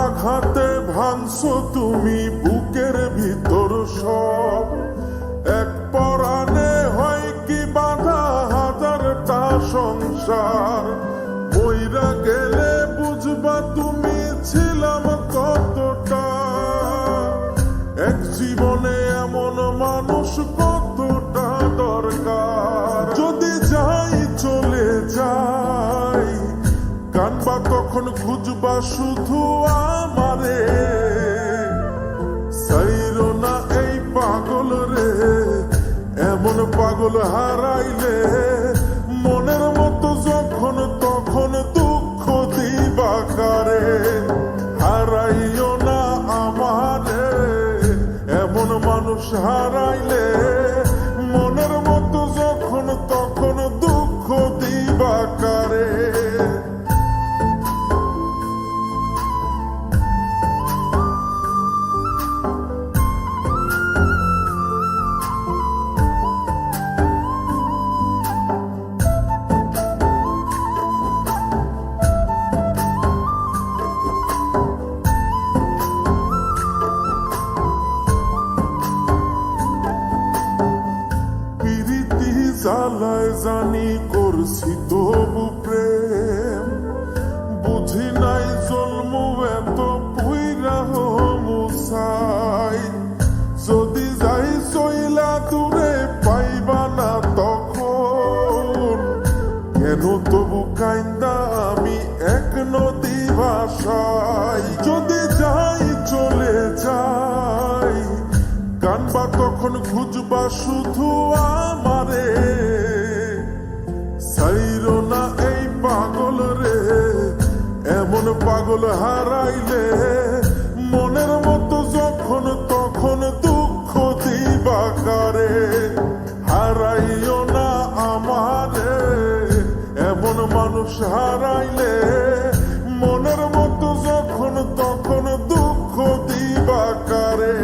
আঘাতে ভাঙছো তুমি বুকের ভিতর সব, এক পরাণে হয় কি বাধা হাজারটা সংসার। মইরা গেলে বুঝবা তুমি ছিলাম কতটা, এক জীবনে এমন মানুষ কতটা দরকার। যদি যাই চলে যাই কানবা তখন খুঁজবা শুধু আমারে, সাইরো না এই পাগল রে, এমন পাগল হারাইলে মনের মতো যখন তখন দুঃখ দিবা কারে। হারাইও না আমারে, এমন মানুষ হারাইলে মনের মতো যখন তখন দুঃখ দিবা কারে। জ্বালায় জানি করছি তবু প্রেম, বুঝি নাই জন্ম এত পুইরা মুসাই। যদি যাই চইলা দূরে পাইবা না তখন, কেন তবু কাইন্দা আমি এক নদী ভাষাই। যদি যাই চলে যাই কানবা তখন খুঁজবা শুধু আমারে, সাইরো না এই পাগল রে, এমন পাগল হারাইলে মনের মতো যখন তখন দুঃখ দিবা কারে। হারাইও না আমারে, এমন মানুষ হারাইলে মনের মতো যখন তখন দুঃখ দিবা কারে।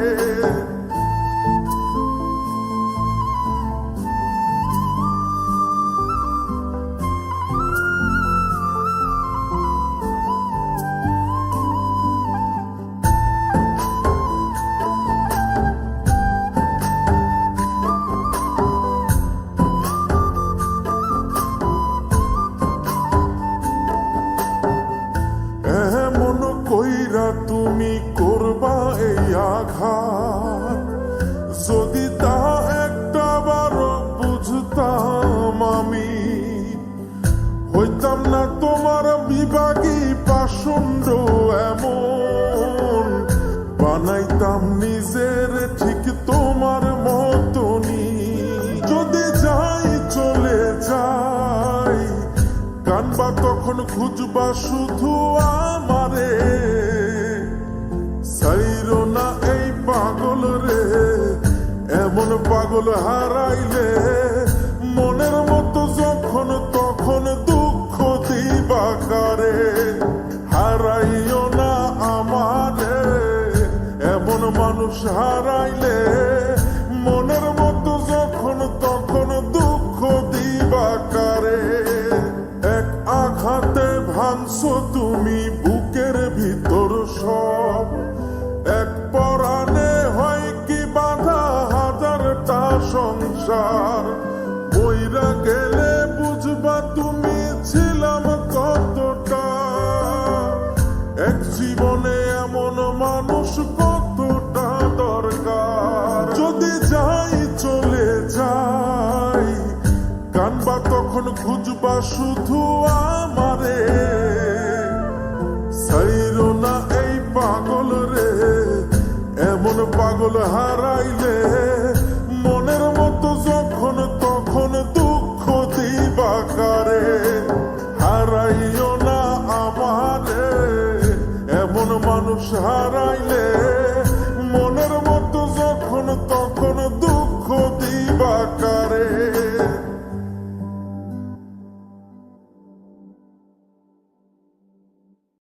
এমন কইরা তুমি করবা এই আঘাত, যদি তা একটা বারো বুঝতাম আমি, হইতাম না তোমার বিভাগী পাষণ্ড এমন, বানাইতাম নিজের ঠিক তোমার মতনই। যদি যাই চলে যাই কানবা তখন খুঁজবা শুধু আমারে, সাইরো না এই পাগল রে, এমন পাগল হারাইলে মনের মতো যখন তখন দুঃখ দিবা কারে। হারাইও না আমারে, এমন মানুষ হারাইলে মনের মতো যখন তখন দুঃখ দিবা কারে। এক আঘাতে ভাঙছো তুমি বুকের ভিতর সব, এক পরাণে হয় কি বাধা হাজারটা সংসার। মইরা গেলে বুঝবা তুমি ছিলাম কতটা, এক জীবনে এমন মানুষ কতটা দরকার। যদি যাই চলে যাই কানবা তখন খুঁজবা শুধু আমারে, সাইরো না এই পাগল রে, এমন পাগল হারাইলে মনের মতো যখন তখন দুঃখ দিবা কারে। হারাইও না আমারে, এমন মানুষ হারাইলে